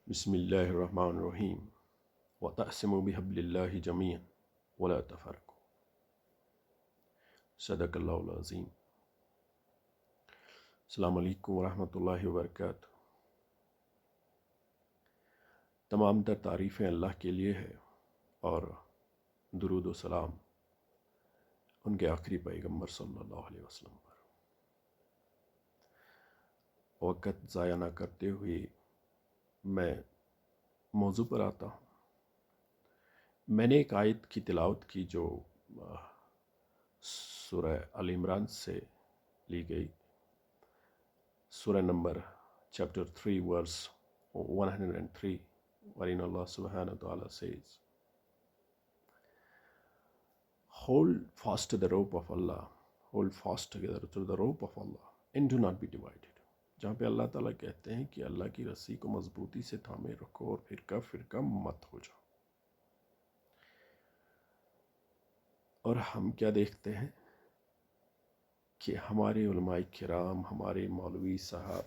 بسم اللہ الرحمن الرحیم وَتَعْصِمُوا بِحَبْلِ اللَّهِ جَمِيعًا وَلَا تَفَرَّقُوا صدق اللہ العظیم۔ السلام علیکم ورحمۃ اللہ وبرکاتہ۔ تمام تر تعریفیں اللہ کے لیے ہے اور درود و سلام ان کے آخری پیغمبر صلی اللہ علیہ وسلم پر۔ وقت ضائع نہ کرتے ہوئے میں موضوع پر آتا ہوں۔ میں نے ایک آیت کی تلاوت کی جو سورہ آل عمران سے لی گئی، سورہ number chapter 3 verse 103 wherein Allah subhanahu wa ta'ala says, "Hold fast to the rope of Allah, hold fast together to the rope of Allah and do not be divided." جہاں پہ اللہ تعالیٰ کہتے ہیں کہ اللہ کی رسی کو مضبوطی سے تھامے رکھو اور فرقہ فرقہ مت ہو جاؤ۔ اور ہم کیا دیکھتے ہیں کہ ہمارے علماء کرام، ہمارے مولوی صاحب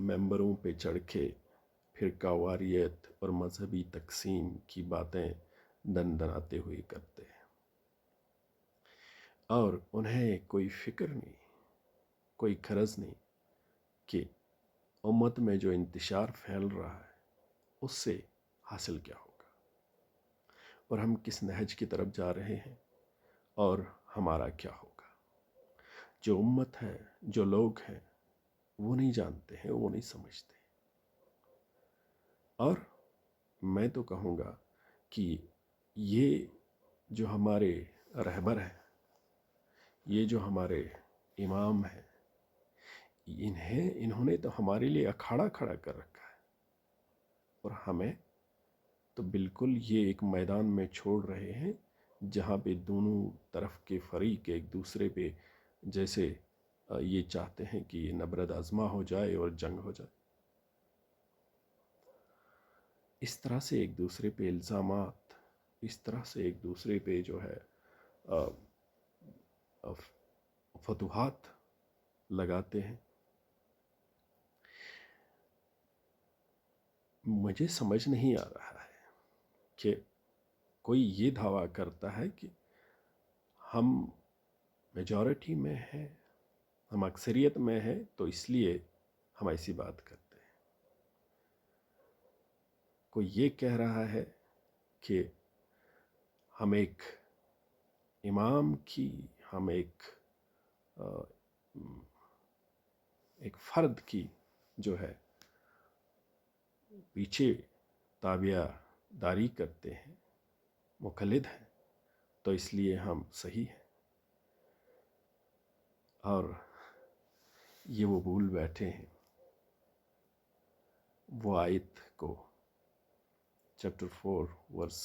ممبروں پہ چڑھ کے فرقہ واریت اور مذہبی تقسیم کی باتیں دناتے ہوئے کرتے ہیں، اور انہیں کوئی فکر نہیں، کوئی غرض نہیں کہ امت میں جو انتشار پھیل رہا ہے اس سے حاصل کیا ہوگا، اور ہم کس نہج کی طرف جا رہے ہیں اور ہمارا کیا ہوگا۔ جو امت ہے، جو لوگ ہیں، وہ نہیں جانتے ہیں، وہ نہیں سمجھتے۔ اور میں تو کہوں گا کہ یہ جو ہمارے رہبر ہیں، یہ جو ہمارے امام ہیں، انہوں نے تو ہمارے لیے اکھاڑا کھڑا کر رکھا ہے، اور ہمیں تو بالکل یہ ایک میدان میں چھوڑ رہے ہیں جہاں پہ دونوں طرف کے فریق ایک دوسرے پہ جیسے یہ چاہتے ہیں کہ نبرد آزما ہو جائے اور جنگ ہو جائے۔ اس طرح سے ایک دوسرے پہ الزامات، اس طرح سے ایک دوسرے پہ جو ہے فتوحات لگاتے ہیں۔ مجھے سمجھ نہیں آ رہا ہے کہ کوئی یہ دعویٰ کرتا ہے کہ ہم میجورٹی میں ہیں، ہم اکثریت میں ہیں، تو اس لیے ہم ایسی بات کرتے ہیں۔ کوئی یہ کہہ رہا ہے کہ ہم ایک امام کی، ہم ایک فرد کی جو ہے پیچھے تابعہ داری کرتے ہیں، مقلد ہیں، تو اس لیے ہم صحیح ہیں۔ اور یہ وہ بھول بیٹھے ہیں وہ آیت کو، چیپٹر 4 ورس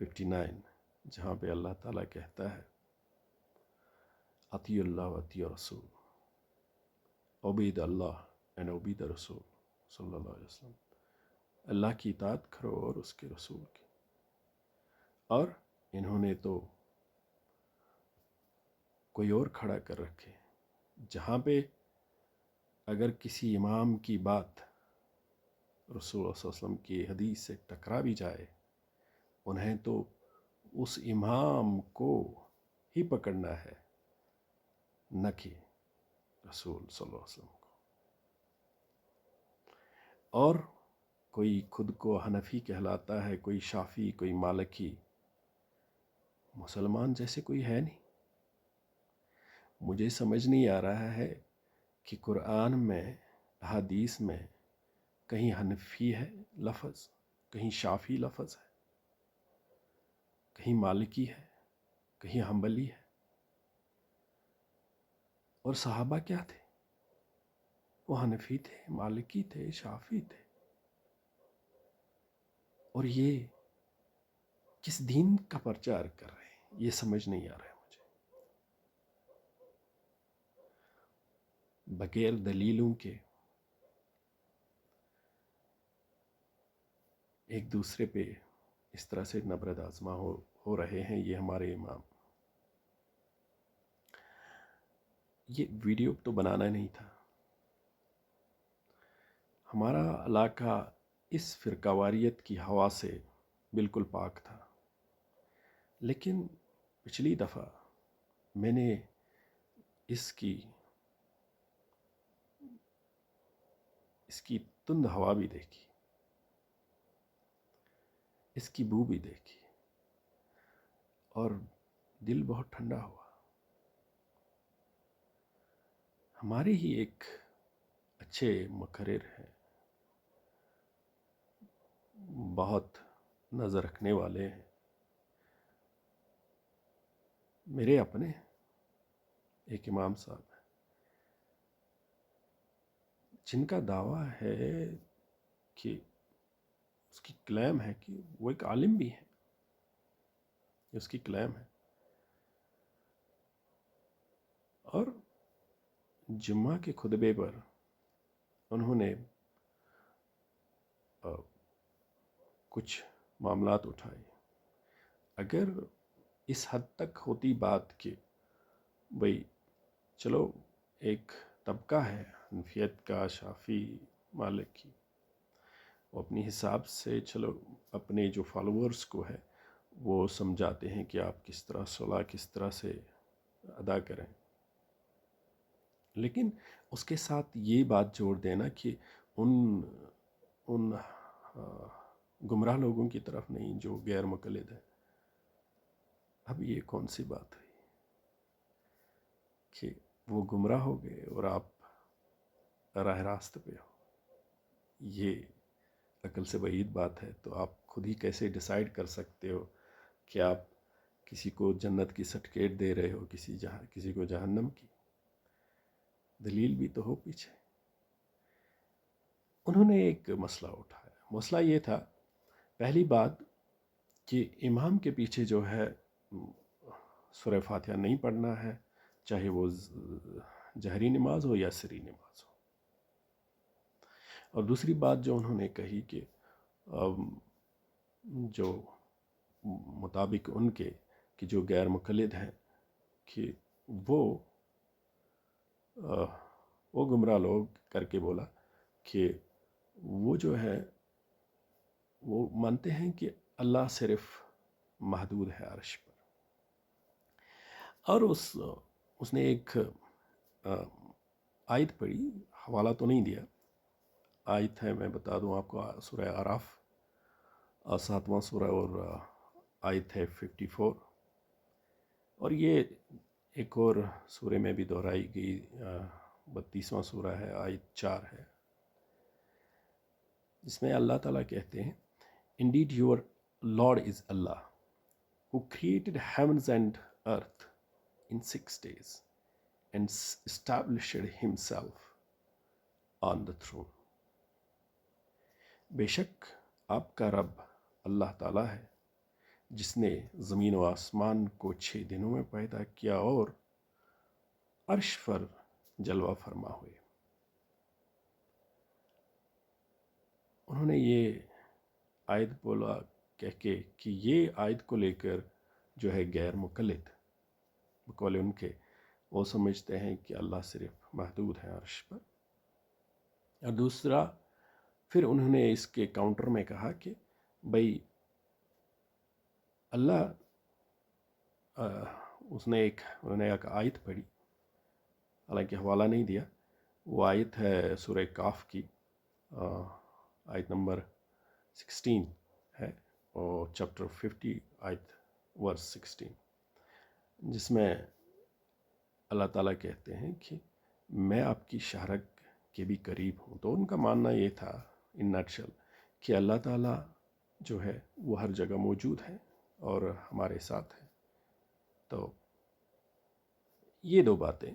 59، جہاں پہ اللہ تعالیٰ کہتا ہے اطیعوا اللہ و اطیعوا رسول، عبید اللہ اینڈ عبید رسول صلی اللہ علیہ وسلم۔ اللہ کی اطاعت کرو اور اس کے رسول کی۔ اور انہوں نے تو کوئی اور کھڑا کر رکھے، جہاں پہ اگر کسی امام کی بات رسول اللہ صلی اللہ علیہ وسلم کی حدیث سے ٹکرا بھی جائے، انہیں تو اس امام کو ہی پکڑنا ہے، نہ کہ رسول صلی اللہ علیہ وسلم کو۔ اور کوئی خود کو حنفی کہلاتا ہے، کوئی شافی، کوئی مالکی، مسلمان جیسے کوئی ہے نہیں۔ مجھے سمجھ نہیں آ رہا ہے کہ قرآن میں، حدیث میں کہیں حنفی ہے لفظ، کہیں شافی لفظ ہے، کہیں مالکی ہے، کہیں حنبلی ہے۔ اور صحابہ کیا تھے؟ وہ حنفی تھے، مالکی تھے، شافی تھے۔ اور یہ کس دین کا پرچار کر رہے ہیں، یہ سمجھ نہیں آ رہا ہے مجھے۔ بغیر دلیلوں کے ایک دوسرے پہ اس طرح سے نبرد آزما ہو رہے ہیں یہ ہمارے امام۔ یہ ویڈیو تو بنانا نہیں تھا۔ ہمارا علاقہ اس فرقہ واریت کی ہوا سے بالکل پاک تھا، لیکن پچھلی دفعہ میں نے اس کی تند ہوا بھی دیکھی، اس کی بو بھی دیکھی، اور دل بہت ٹھنڈا ہوا۔ ہمارے ہی ایک اچھے مقرر ہیں، بہت نظر رکھنے والے ہیں، میرے اپنے ایک امام صاحب ہیں، جن کا دعویٰ ہے کہ اس کی کلیم ہے کہ وہ ایک عالم بھی ہے، اس کی کلیم ہے، اور جمعہ کے خطبے پر انہوں نے کچھ معاملات اٹھائے۔ اگر اس حد تک ہوتی بات کہ بھئی چلو ایک طبقہ ہے حنفیت کا، شافی، مالکی، وہ اپنی حساب سے چلو اپنے جو فالوورز کو ہے وہ سمجھاتے ہیں کہ آپ کس طرح صلاح کس طرح سے ادا کریں، لیکن اس کے ساتھ یہ بات جوڑ دینا کہ ان گمراہ لوگوں کی طرف نہیں جو غیر مقلد ہیں۔ اب یہ کون سی بات ہوئی کہ وہ گمراہ ہو گئے اور آپ راہ راست پہ ہو؟ یہ عقل سے بعید بات ہے۔ تو آپ خود ہی کیسے ڈیسائیڈ کر سکتے ہو کہ آپ کسی کو جنت کی سرٹیفکیٹ دے رہے ہو، کسی کو جہنم کی؟ دلیل بھی تو ہو پیچھے۔ انہوں نے ایک مسئلہ اٹھایا، مسئلہ یہ تھا، پہلی بات کہ امام کے پیچھے جو ہے سورہ فاتحہ نہیں پڑھنا ہے، چاہے وہ جہری نماز ہو یا سری نماز ہو۔ اور دوسری بات جو انہوں نے کہی کہ جو مطابق ان کے کہ جو غیر مقلد ہیں کہ وہ گمراہ لوگ کر کے بولا کہ وہ جو ہے وہ مانتے ہیں کہ اللہ صرف محدود ہے عرش پر۔ اور اس نے ایک آیت پڑھی، حوالہ تو نہیں دیا، آیت ہے، میں بتا دوں آپ کو، سورہ اعراف 7واں سورہ اور آیت ہے 54، اور یہ ایک اور سورہ میں بھی دہرائی گئی، 32واں سورہ ہے، آیت 4 ہے، جس میں اللہ تعالیٰ کہتے ہیں Indeed your Lord is Allah who created heavens and earth in 6 days and established himself on the throne۔ بے شک آپ کا رب اللہ تعالیٰ ہے جس نے زمین و آسمان کو 6 دنوں میں پیدا کیا اور عرش پر جلوہ فرما ہوئے۔ انہوں نے یہ آیت بولا کہہ کے کہ یہ آیت کو لے کر جو ہے غیر مقلد بقول ان کے، وہ سمجھتے ہیں کہ اللہ صرف محدود ہے عرش پر۔ اور دوسرا پھر انہوں نے اس کے کاؤنٹر میں کہا کہ بھائی اللہ انہوں نے ایک آیت پڑھی، حالانکہ حوالہ نہیں دیا، وہ آیت ہے سورہ کاف کی، آیت نمبر 16 ہے، اور چیپٹر 50 آیت ورس 16، جس میں اللہ تعالیٰ کہتے ہیں کہ میں آپ کی شہرت کے بھی قریب ہوں۔ تو ان کا ماننا یہ تھا ان نٹشل کہ اللہ تعالیٰ جو ہے وہ ہر جگہ موجود ہے اور ہمارے ساتھ ہے۔ تو یہ دو باتیں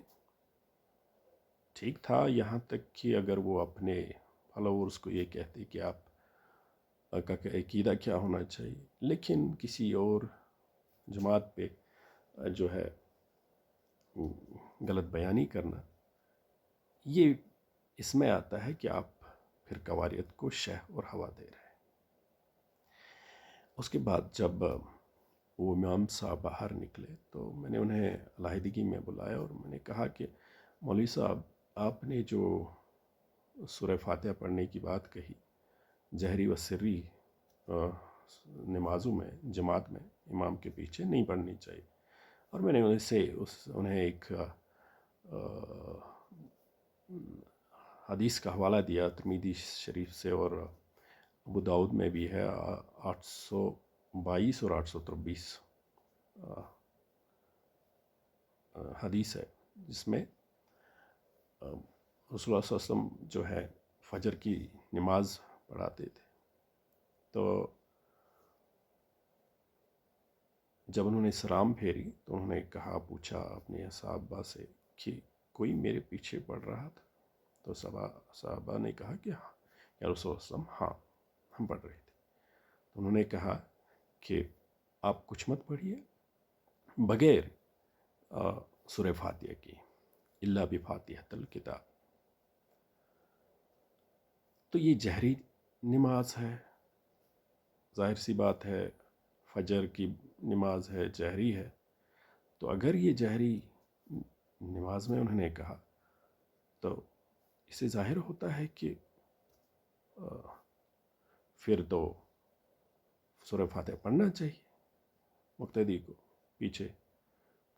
ٹھیک تھا، یہاں تک کہ اگر وہ اپنے فالوورز کو یہ کہتے کہ آپ کا عقیدہ کیا ہونا چاہیے، لیکن کسی اور جماعت پہ جو ہے غلط بیانی کرنا، یہ اس میں آتا ہے کہ آپ پھر قواریت کو شہ اور ہوا دے رہے ہیں۔ اس کے بعد جب وہ امام صاحب باہر نکلے تو میں نے انہیں علیحدگی میں بلایا اور میں نے کہا کہ مولوی صاحب، آپ نے جو سورہ فاتحہ پڑھنے کی بات کہی جہری و سری نمازوں میں جماعت میں امام کے پیچھے نہیں پڑھنی چاہیے. اور میں نے انہیں ایک حدیث کا حوالہ دیا ترمذی شریف سے، اور ابو داؤد میں بھی ہے 822 اور 823 حدیث ہے، جس میں رسول اللہ صلی اللہ علیہ وسلم جو ہے فجر کی نماز پڑھاتے تھے. تو جب انہوں نے سلام پھیری تو انہوں نے پوچھا اپنے صحابہ سے کہ کوئی میرے پیچھے پڑھ رہا تھا؟ تو صحابہ نے کہا کہ ہاں یا رسول اللہ صلی اللہ علیہ وسلم، ہاں ہم پڑھ رہے تھے. تو انہوں نے کہا کہ آپ کچھ مت پڑھیے بغیر سورہ فاتحہ کی، الا بفاتحۃ الکتاب. تو یہ جہری نماز ہے، ظاہر سی بات ہے، فجر کی نماز ہے، جہری ہے. تو اگر یہ جہری نماز میں انہوں نے کہا تو اس سے ظاہر ہوتا ہے کہ پھر تو سورہ فاتحہ پڑھنا چاہیے مقتدی کو پیچھے.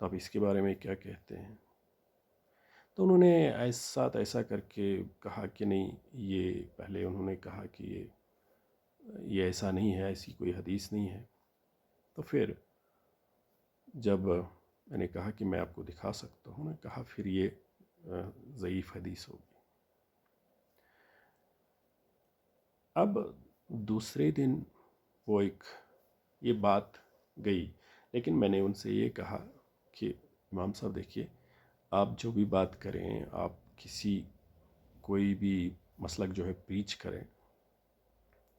تو آپ اس کے بارے میں کیا کہتے ہیں؟ تو انہوں نے ایسا کر کے کہا کہ نہیں، یہ پہلے انہوں نے کہا کہ یہ ایسا نہیں ہے، ایسی کوئی حدیث نہیں ہے. تو پھر جب میں نے کہا کہ میں آپ کو دکھا سکتا ہوں، نے کہا پھر یہ ضعیف حدیث ہوگی. اب دوسرے دن وہ یہ بات گئی، لیکن میں نے ان سے یہ کہا کہ امام صاحب دیکھیے، آپ جو بھی بات کریں، آپ کوئی بھی مسلک جو ہے پریچ کریں،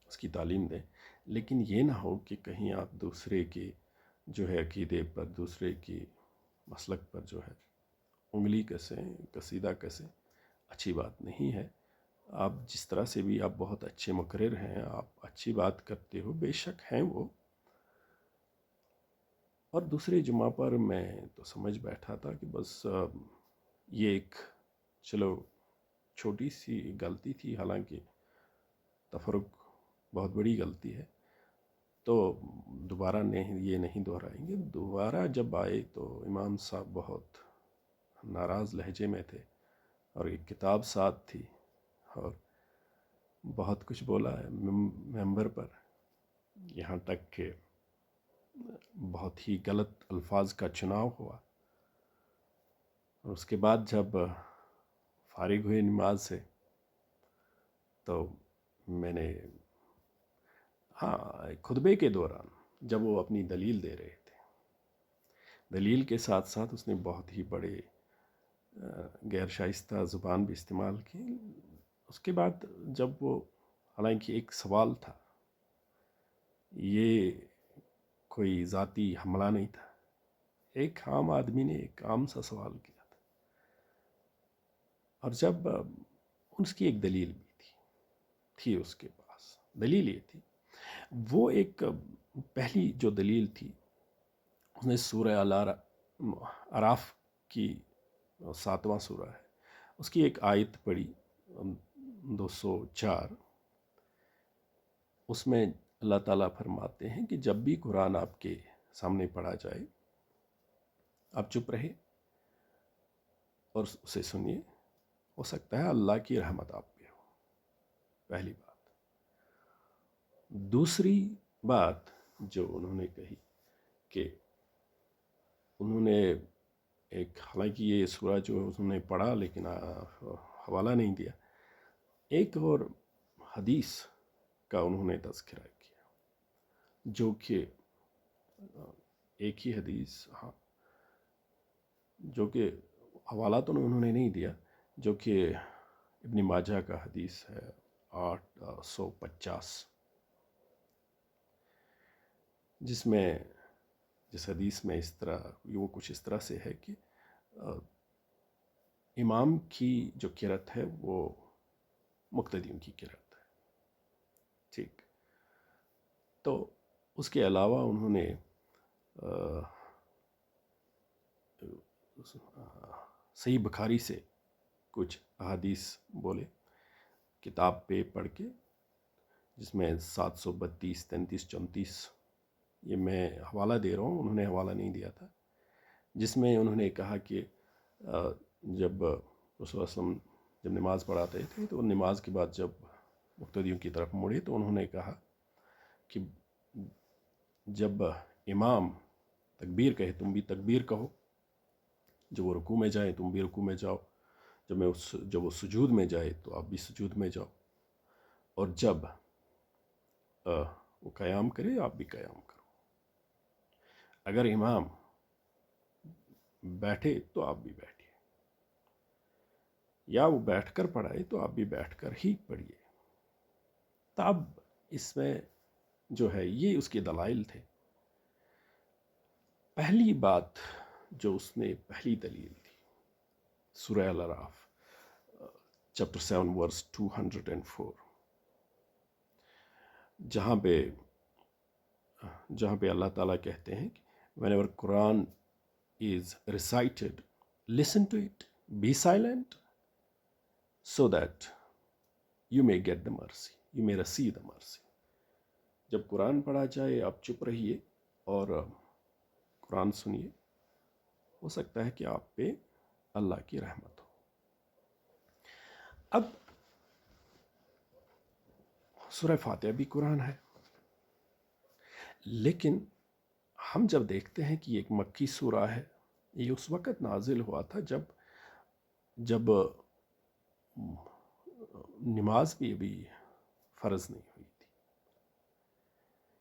اس کی تعلیم دیں، لیکن یہ نہ ہو کہ کہیں آپ دوسرے کے جو ہے عقیدے پر، دوسرے کی مسلک پر جو ہے انگلی کسیں، قصیدہ کسیں. اچھی بات نہیں ہے. آپ جس طرح سے بھی آپ بہت اچھے مقرر ہیں، آپ اچھی بات کرتے ہو، بے شک ہیں وہ. اور دوسرے جمعہ پر میں تو سمجھ بیٹھا تھا کہ بس یہ چلو چھوٹی سی غلطی تھی، حالانکہ تفرق بہت بڑی غلطی ہے. تو دوبارہ یہ نہیں دہرائیں گے. دوبارہ جب آئے تو امام صاحب بہت ناراض لہجے میں تھے، اور ایک کتاب ساتھ تھی، اور بہت کچھ بولا ہے ممبر پر، یہاں تک کہ بہت ہی غلط الفاظ کا چناؤ ہوا. اور اس کے بعد جب فارغ ہوئے نماز سے تو میں نے خطبے کے دوران جب وہ اپنی دلیل دے رہے تھے، دلیل کے ساتھ ساتھ اس نے بہت ہی بڑے غیر شائستہ زبان بھی استعمال کی. اس کے بعد جب وہ، حالانکہ ایک سوال تھا، یہ کوئی ذاتی حملہ نہیں تھا، ایک عام آدمی نے ایک عام سا سوال کیا تھا. اور جب اس کی ایک دلیل بھی تھی اس کے پاس دلیل یہ تھی، وہ ایک پہلی جو دلیل تھی، اس نے سورہ اعراف کی 7واں سورہ ہے، اس کی ایک آیت پڑھی 204. اس میں اللہ تعالیٰ فرماتے ہیں کہ جب بھی قرآن آپ کے سامنے پڑھا جائے، آپ چپ رہے اور اسے سنیے، ہو سکتا ہے اللہ کی رحمت آپ پہ ہو. پہلی بات. دوسری بات جو انہوں نے کہی کہ انہوں نے حالانکہ یہ سورہ جو انہوں نے پڑھا لیکن حوالہ نہیں دیا، ایک اور حدیث کا انہوں نے تذکرہ کیا، جو کہ ایک ہی حدیث، جو کہ حوالہ تو انہوں نے نہیں دیا، جو کہ ابن ماجہ کا حدیث ہے 850، جس حدیث میں وہ کچھ اس طرح سے ہے کہ امام کی جو قرأت ہے وہ مقتدیوں کی قرأت ہے. ٹھیک. تو اس کے علاوہ انہوں نے صحیح بخاری سے کچھ احادیث بولے، کتاب پہ پڑھ کے جس میں 732 33 34، یہ میں حوالہ دے رہا ہوں، انہوں نے حوالہ نہیں دیا تھا، جس میں انہوں نے کہا کہ جب رسول اللہ علیہ وسلم جب نماز پڑھاتے تھے تو نماز کے بعد جب مقتدیوں کی طرف مڑے تو انہوں نے کہا کہ جب امام تکبیر کہے تم بھی تکبیر کہو، جب وہ رکوع میں جائے تم بھی رکوع میں جاؤ، جب وہ سجود میں جائے تو آپ بھی سجود میں جاؤ، اور جب وہ قیام کرے آپ بھی قیام کرو، اگر امام بیٹھے تو آپ بھی بیٹھیے، یا وہ بیٹھ کر پڑھائے تو آپ بھی بیٹھ کر ہی پڑھیے۔ تب اس میں جو ہے یہ اس کے دلائل تھے۔ پہلی بات جو اس نے پہلی دلیل تھی سورہ الاعراف چیپٹر 7 ورس 204، جہاں پہ اللہ تعالیٰ کہتے ہیں کہ whenever Quran is recited, listen to it, be silent so that you may get the mercy, you may receive the mercy۔ جب قرآن پڑھا جائے آپ چپ رہیے اور قرآن سنیے، ہو سکتا ہے کہ آپ پہ اللہ کی رحمت ہو۔ اب سورہ فاتحہ بھی قرآن ہے، لیکن ہم جب دیکھتے ہیں کہ یہ ایک مکی سورہ ہے، یہ اس وقت نازل ہوا تھا جب نماز بھی ابھی فرض نہیں ہوئی تھی۔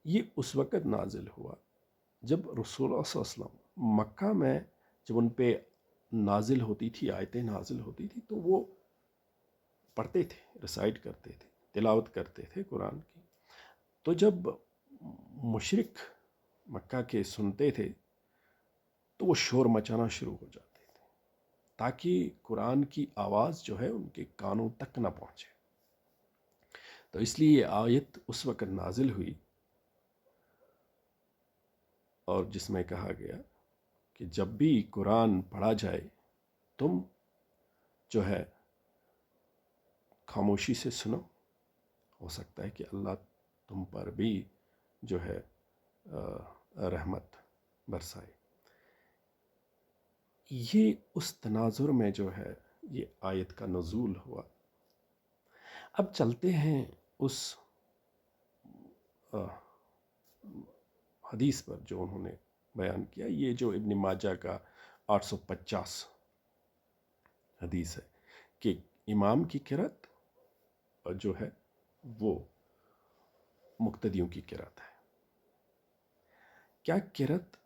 یہ اس وقت نازل ہوا جب رسول اللہ صلی اللہ علیہ وسلم مکہ میں جب ان پہ نازل ہوتی تھی، آیتیں نازل ہوتی تھی، تو وہ پڑھتے تھے، ریسائٹ کرتے تھے، تلاوت کرتے تھے قرآن کی۔ تو جب مشرک مکہ کے سنتے تھے تو وہ شور مچانا شروع ہو جاتے تھے تاکہ قرآن کی آواز جو ہے ان کے کانوں تک نہ پہنچے۔ تو اس لیے یہ آیت اس وقت نازل ہوئی، اور جس میں کہا گیا کہ جب بھی قرآن پڑھا جائے تم جو ہے خاموشی سے سنو، ہو سکتا ہے کہ اللہ تم پر بھی جو ہے رحمت برسائے۔ یہ اس تناظر میں جو ہے یہ آیت کا نزول ہوا۔ اب چلتے ہیں اس حدیث پر جو انہوں نے بیان کیا، یہ جو ابن ماجہ کا 850 حدیث ہے کہ امام کی قرأت جو ہے وہ مقتدیوں کی قرأت ہے۔ کیا قرأت،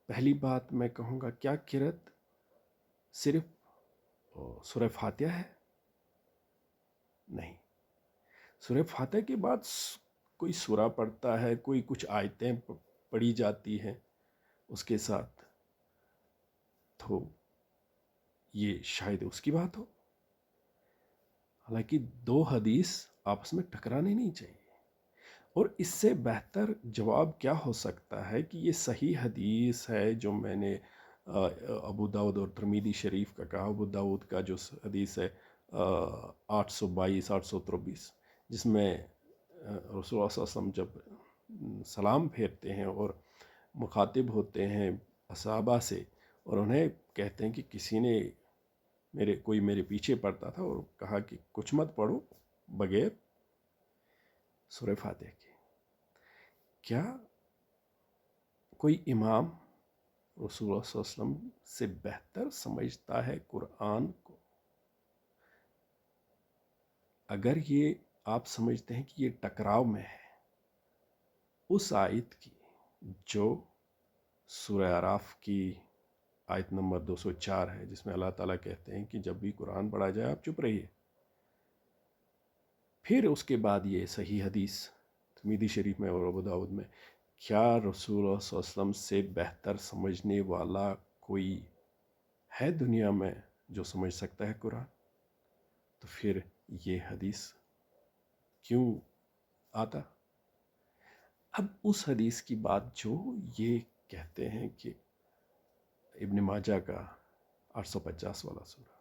پہلی بات میں کہوں گا، کیا قرأت صرف سورہ فاتحہ ہے؟ نہیں، سورہ فاتحہ کے بعد کوئی سورہ پڑھتا ہے، کوئی کچھ آیتیں پڑھی جاتی ہیں اس کے ساتھ، تو یہ شاید اس کی بات ہو۔ حالانکہ دو حدیث آپس میں ٹکرانے نہیں چاہیے، اور اس سے بہتر جواب کیا ہو سکتا ہے کہ یہ صحیح حدیث ہے جو میں نے ابو داؤد اور ترمذی شریف کا کہا۔ ابو داؤد کا جو حدیث ہے 822 823، جس میں رسول اللہ صلی اللہ علیہ وسلم جب سلام پھیرتے ہیں اور مخاطب ہوتے ہیں اصحابہ سے، اور انہیں کہتے ہیں کہ کسی نے کوئی میرے پیچھے پڑتا تھا اور کہا کہ کچھ مت پڑھو بغیر سورہ فاتحہ کے۔ کیا کوئی امام رسول اللہ صلی اللہ علیہ وسلم سے بہتر سمجھتا ہے قرآن کو؟ اگر یہ آپ سمجھتے ہیں کہ یہ ٹکراؤ میں ہے اس آیت کی جو سورہ اعراف کی آیت نمبر 204 ہے، جس میں اللہ تعالیٰ کہتے ہیں کہ جب بھی قرآن پڑھا جائے آپ چپ رہیے، پھر اس کے بعد یہ صحیح حدیث ترمذی شریف میں اور ابو داؤد میں، کیا رسول اللہ صلی اللہ علیہ وسلم سے بہتر سمجھنے والا کوئی ہے دنیا میں جو سمجھ سکتا ہے قرآن؟ تو پھر یہ حدیث کیوں آتا؟ اب اس حدیث کی بات جو یہ کہتے ہیں کہ ابن ماجہ کا 850 والا سورہ،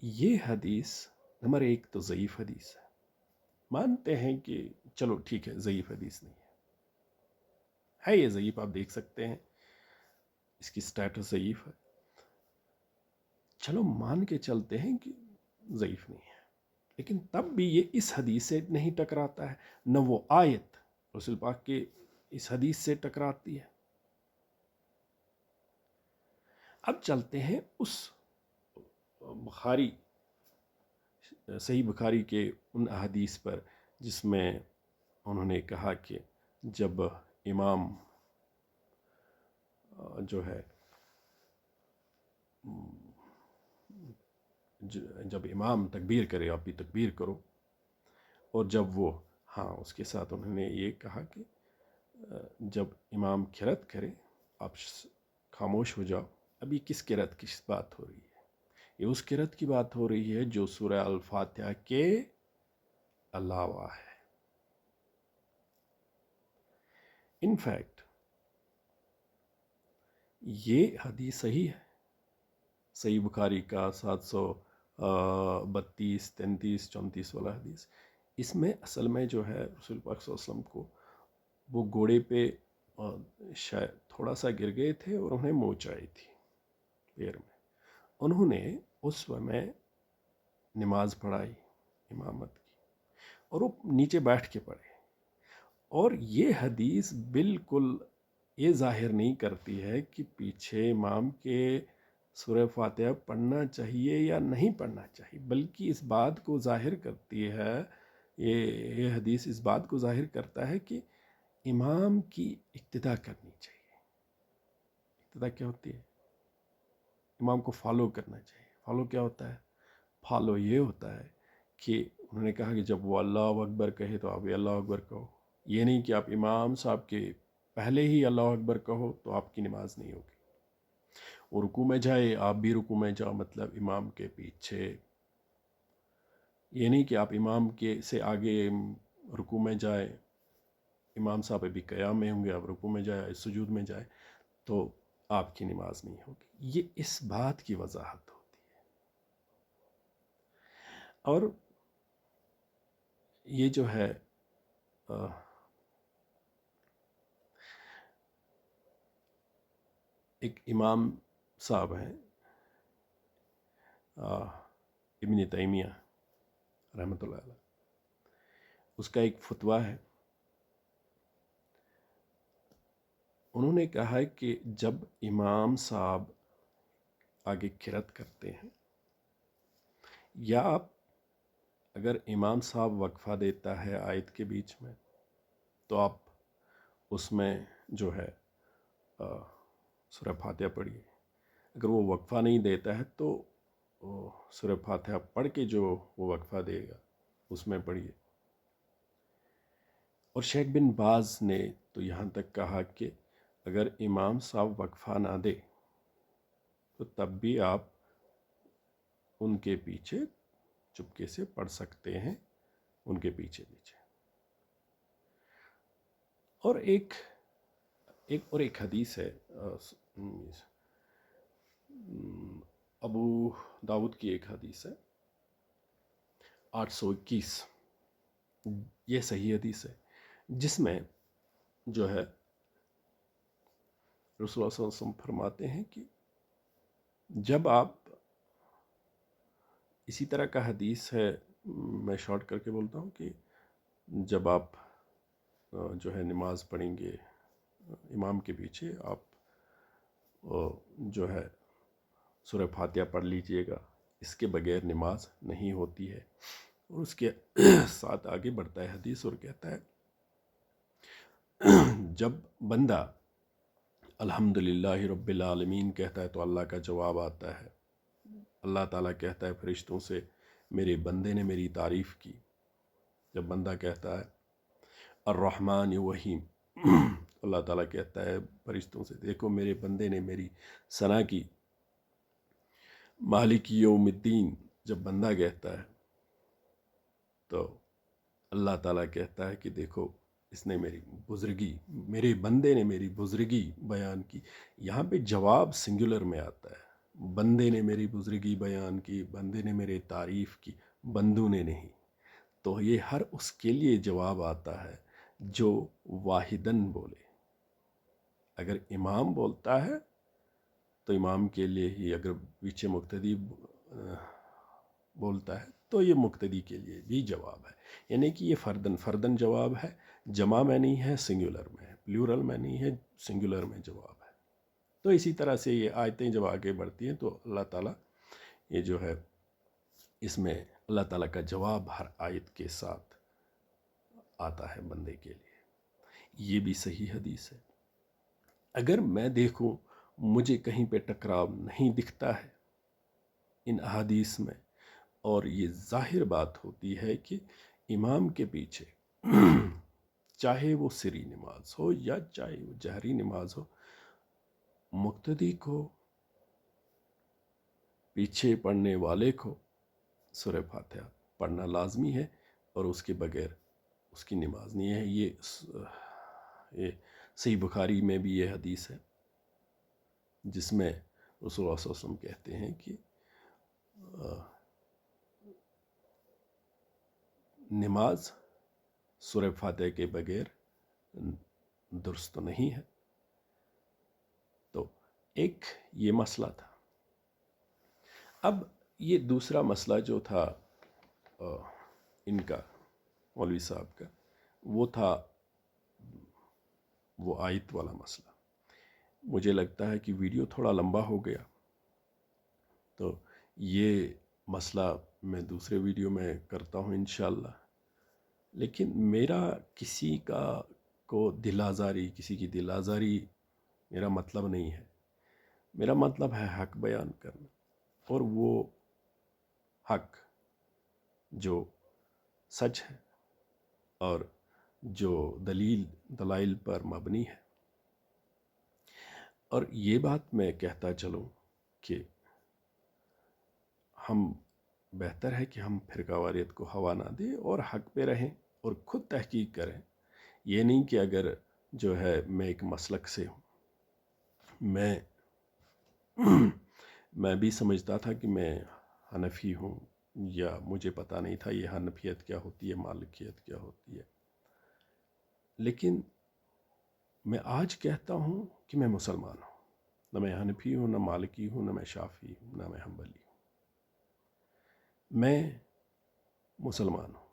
یہ حدیث نمبر ایک تو ضعیف حدیث ہے، مانتے ہیں کہ چلو ٹھیک ہے ضعیف حدیث نہیں ہے یہ ضعیف، آپ دیکھ سکتے ہیں اس کی سٹیٹس ضعیف ہے، چلو مان کے چلتے ہیں کہ ضعیف نہیں ہے، لیکن تب بھی یہ اس حدیث سے نہیں ٹکراتا ہے، نہ وہ آیت رسول پاک کے اس حدیث سے ٹکراتی ہے۔ اب چلتے ہیں اس بخاری، صحیح بخاری کے ان احادیث پر جس میں انہوں نے کہا کہ جب امام جو ہے جب امام تکبیر کرے آپ بھی تکبیر کرو، اور جب وہ اس کے ساتھ انہوں نے یہ کہا کہ جب امام قرأت کرے آپ خاموش ہو جاؤ۔ ابھی کس قرأت کی بات ہو رہی ہے؟ یہ اس قرأت کی بات ہو رہی ہے جو سورہ الفاتحہ کے علاوہ ہے۔ ان فیکٹ یہ حدیث صحیح ہے، صحیح بخاری کا 732 33 34 والا حدیث، اس میں اصل میں جو ہے رسول پاک صلی اللہ علیہ وسلم کو وہ گھوڑے پہ شاید تھوڑا سا گر گئے تھے اور انہیں موچ آئی تھی پیر میں، انہوں نے اس میں نماز پڑھائی امامت کی اور وہ نیچے بیٹھ کے پڑھے، اور یہ حدیث بالکل یہ ظاہر نہیں کرتی ہے کہ پیچھے امام کے سورہ فاتحہ پڑھنا چاہیے یا نہیں پڑھنا چاہیے، بلکہ اس بات کو ظاہر کرتی ہے، یہ حدیث اس بات کو ظاہر کرتا ہے کہ امام کی اقتداء کرنی چاہیے۔ اقتداء کیا ہوتی ہے؟ امام کو فالو کرنا چاہیے۔ فالو کیا ہوتا ہے؟ فالو یہ ہوتا ہے کہ انہوں نے کہا کہ جب وہ اللہ اکبر کہے تو آپ بھی اللہ اکبر کہو، یہ نہیں کہ آپ امام صاحب کے پہلے ہی اللہ اکبر کہو تو آپ کی نماز نہیں ہوگی۔ وہ رکوع میں جائے آپ بھی رکوع میں جاؤ، مطلب امام کے پیچھے، یہ نہیں کہ آپ امام کے سے آگے رکوع میں جائے، امام صاحب ابھی قیام میں ہوں گے، آپ رکوع میں جائے سجود میں جائے تو آپ کی نماز نہیں ہوگی۔ یہ اس بات کی وضاحت ہوتی ہے۔ اور یہ جو ہے ایک امام صاحب ہیں ابن تیمیہ رحمۃ اللہ علیہ، اس کا ایک فتویٰ ہے، انہوں نے کہا ہے کہ جب امام صاحب آگے قرأت کرتے ہیں یا اگر امام صاحب وقفہ دیتا ہے آیت کے بیچ میں تو آپ اس میں جو ہے سورہ فاتحہ پڑھیے، اگر وہ وقفہ نہیں دیتا ہے تو سورہ فاتحہ پڑھ کے جو وہ وقفہ دے گا اس میں پڑھیے۔ اور شیخ بن باز نے تو یہاں تک کہا کہ اگر امام صاحب وقفہ نہ دے تو تب بھی آپ ان کے پیچھے چپکے سے پڑھ سکتے ہیں، ان کے پیچھے پیچھے۔ اور ایک حدیث ہے ابو داؤد کی ایک حدیث ہے 821، یہ صحیح حدیث ہے، جس میں جو ہے رسول اللہ صلی اللہ علیہ وسلم فرماتے ہیں کہ جب آپ، اسی طرح کا حدیث ہے، میں شارٹ کر کے بولتا ہوں کہ جب آپ جو ہے نماز پڑھیں گے امام کے پیچھے، آپ جو ہے سورہ فاتحہ پڑھ لیجئے گا، اس کے بغیر نماز نہیں ہوتی ہے۔ اور اس کے ساتھ آگے بڑھتا ہے حدیث اور کہتا ہے جب بندہ الحمدللہ رب العالمین کہتا ہے تو اللہ کا جواب آتا ہے، اللہ تعالیٰ کہتا ہے فرشتوں سے میرے بندے نے میری تعریف کی۔ جب بندہ کہتا ہے الرحمن الرحیم، اللہ تعالیٰ کہتا ہے فرشتوں سے دیکھو میرے بندے نے میری ثنا کی۔ مالک یوم الدین، جب بندہ کہتا ہے تو اللہ تعالیٰ کہتا ہے کہ دیکھو اس نے میری بزرگی، میرے بندے نے میری بزرگی بیان کی۔ یہاں پہ جواب سنگولر میں آتا ہے، بندے نے میری بزرگی بیان کی، بندے نے میری تعریف کی، بندوں نے نہیں۔ تو یہ ہر اس کے لیے جواب آتا ہے جو واحدن بولے. اگر امام بولتا ہے تو امام کے لیے ہی، اگر پیچھے مقتدی بولتا ہے تو یہ مقتدی کے لیے بھی جواب ہے. یعنی کہ یہ فردن جواب ہے، جمع میں نہیں ہے، سنگولر میں ہے، پلیورل میں نہیں ہے، سنگولر میں جواب ہے. تو اسی طرح سے یہ آیتیں جب آگے بڑھتی ہیں تو اللہ تعالیٰ یہ جو ہے اس میں اللہ تعالیٰ کا جواب ہر آیت کے ساتھ آتا ہے بندے کے لیے. یہ بھی صحیح حدیث ہے. اگر میں دیکھوں مجھے کہیں پہ ٹکراؤ نہیں دکھتا ہے ان احادیث میں، اور یہ ظاہر بات ہوتی ہے کہ امام کے پیچھے چاہے وہ سری نماز ہو یا چاہے وہ جہری نماز ہو، مقتدی کو، پیچھے پڑھنے والے کو سورہ فاتحہ پڑھنا لازمی ہے، اور اس کے بغیر اس کی نماز نہیں ہے. یہ صحیح بخاری میں بھی یہ حدیث ہے جس میں رسول اللہ صلی اللہ علیہ وسلم کہتے ہیں کہ نماز سورہ فاتحہ کے بغیر درست نہیں ہے. تو ایک یہ مسئلہ تھا. اب یہ دوسرا مسئلہ جو تھا ان کا، مولوی صاحب کا، وہ تھا وہ آیت والا مسئلہ. مجھے لگتا ہے کہ ویڈیو تھوڑا لمبا ہو گیا، تو یہ مسئلہ میں دوسرے ویڈیو میں کرتا ہوں انشاءاللہ. لیکن میرا کسی کو دل آزاری، کسی کی دل آزاری میرا مطلب نہیں ہے. میرا مطلب ہے حق بیان کرنا، اور وہ حق جو سچ ہے اور جو دلائل پر مبنی ہے. اور یہ بات میں کہتا چلوں کہ ہم بہتر ہے کہ ہم فرقہ واریت کو ہوا نہ دیں اور حق پہ رہیں اور خود تحقیق کریں. یہ نہیں کہ اگر جو ہے میں ایک مسلک سے ہوں، میں بھی سمجھتا تھا کہ میں حنفی ہوں، یا مجھے پتہ نہیں تھا یہ حنفیت کیا ہوتی ہے، مالکیت کیا ہوتی ہے. لیکن میں آج کہتا ہوں کہ میں مسلمان ہوں. نہ میں حنفی ہوں، نہ مالکی ہوں، نہ میں شافعی ہوں، نہ میں حنبلی ہوں. میں مسلمان ہوں.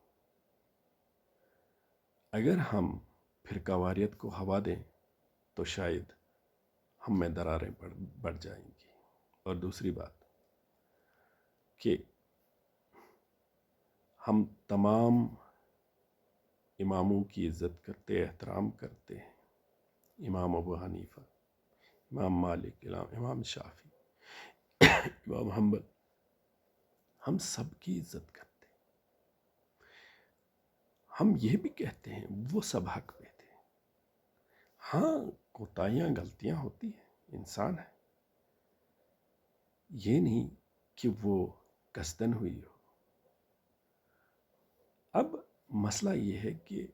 اگر ہم فرقہ واریت کو ہوا دیں تو شاید ہم میں دراریں بڑھ جائیں گی. اور دوسری بات کہ ہم تمام اماموں کی عزت کرتے، احترام کرتے ہیں. امام ابو حنیفہ، امام مالک، امام شافعی، امام حنبل، ہم سب کی عزت کرتے. ہم یہ بھی کہتے ہیں وہ سب حق پہ تھے. ہاں کوتاہیاں، غلطیاں ہوتی ہیں، انسان ہے. یہ نہیں کہ وہ قصدن ہوئی ہو. اب مسئلہ یہ ہے کہ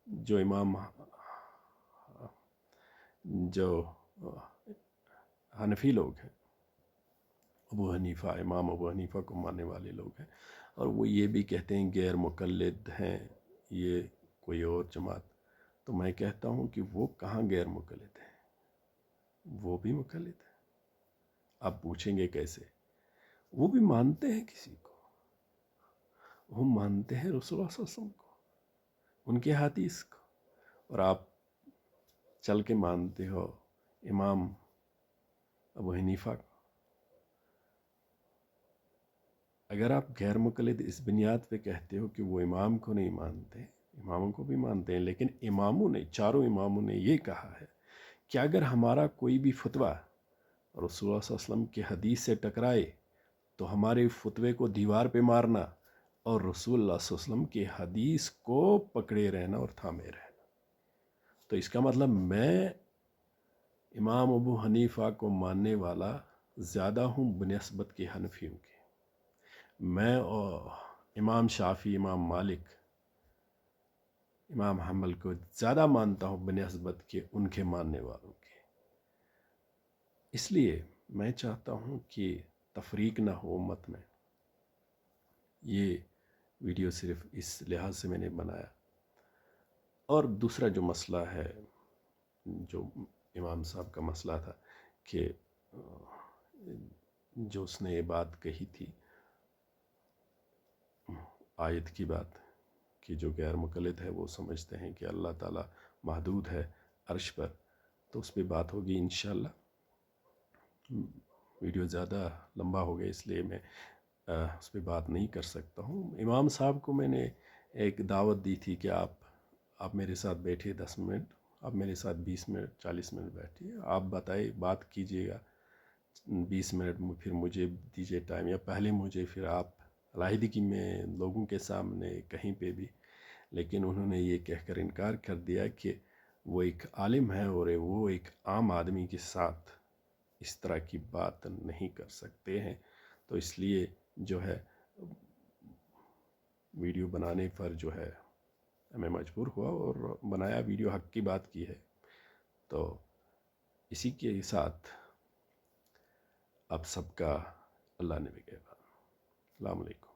جو حنفی لوگ ہیں، ابو حنیفہ، امام ابو حنیفہ کو ماننے والے لوگ ہیں، اور وہ یہ بھی کہتے ہیں غیر مقلد ہیں یہ کوئی اور جماعت. تو میں کہتا ہوں کہ وہ کہاں غیر مقلد ہیں، وہ بھی مقلد ہیں. آپ پوچھیں گے کیسے؟ وہ بھی مانتے ہیں کسی کو، وہ مانتے ہیں رسول اللہ صلی اللہ علیہ وسلم کو، ان کے حدیث کو، اور آپ چل کے مانتے ہو امام ابو حنیفہ کو. اگر آپ غیر مقلد اس بنیاد پہ کہتے ہو کہ وہ امام کو نہیں مانتے، اماموں کو بھی مانتے ہیں، لیکن چاروں اماموں نے یہ کہا ہے کہ اگر ہمارا کوئی بھی فتویٰ رسول اللہ صلی اللہ علیہ وسلم کے حدیث سے ٹکرائے تو ہمارے فتوے کو دیوار پہ مارنا اور رسول اللہ صلی اللہ علیہ وسلم کے حدیث کو پکڑے رہنا اور تھامے رہنا. تو اس کا مطلب میں امام ابو حنیفہ کو ماننے والا زیادہ ہوں بنسبت کے حنفیوں کے. میں امام شافعی، امام مالک، امام حنبل کو زیادہ مانتا ہوں بنسبت کے ان کے ماننے والوں کے. اس لیے میں چاہتا ہوں کہ تفریق نہ ہو امت میں. یہ ویڈیو صرف اس لحاظ سے میں نے بنایا. اور دوسرا جو مسئلہ ہے، جو امام صاحب کا مسئلہ تھا کہ جو اس نے یہ بات کہی تھی آیت کی بات، کہ جو غیر مقلد ہے وہ سمجھتے ہیں کہ اللہ تعالیٰ محدود ہے عرش پر، تو اس پہ بات ہوگی انشاءاللہ. ویڈیو زیادہ لمبا ہو گیا اس لیے میں اس پہ بات نہیں کر سکتا ہوں. امام صاحب کو میں نے ایک دعوت دی تھی کہ آپ میرے ساتھ بیٹھے 10 منٹ، آپ میرے ساتھ 20 منٹ 40 منٹ بیٹھیے، آپ بتائیے، بات کیجیے گا 20 منٹ، پھر مجھے دیجیے ٹائم، یا پہلے مجھے پھر آپ علیحدگی میں لوگوں کے سامنے کہیں پہ بھی. لیکن انہوں نے یہ کہہ کر انکار کر دیا کہ وہ ایک عالم ہے اور وہ ایک عام آدمی کے ساتھ اس طرح کی بات نہیں کر سکتے ہیں. تو اس لیے جو ہے ویڈیو بنانے پر جو ہے میں مجبور ہوا اور بنایا، ویڈیو حق کی بات کی ہے. تو اسی کے ساتھ اب سب کا اللہ نے بھی کہا. السلام علیکم.